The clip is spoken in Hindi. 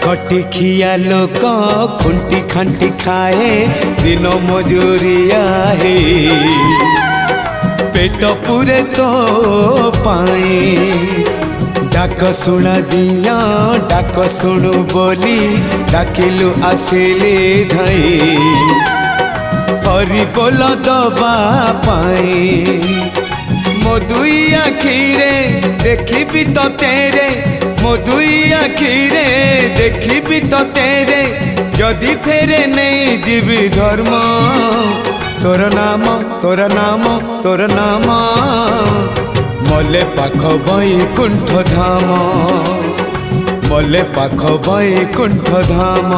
खटिखिया लोक खुंटी खांटी खाए दिन मजूरिया है पेट पूरे तो पाए डाक शुणा दिया डाक शुणु बोली डाकिलु आसिले धई हरि बोल दबा पाए मो दुई आखिरे देखी तो तेरे मो दुई आखिरे देखी तो तेरे जदि फेरे नहीं जीवी धर्म तोर नाम तोर नाम तोर नाम मले पाख बैकुंठ धाम मले पाख बैकुंठ धाम।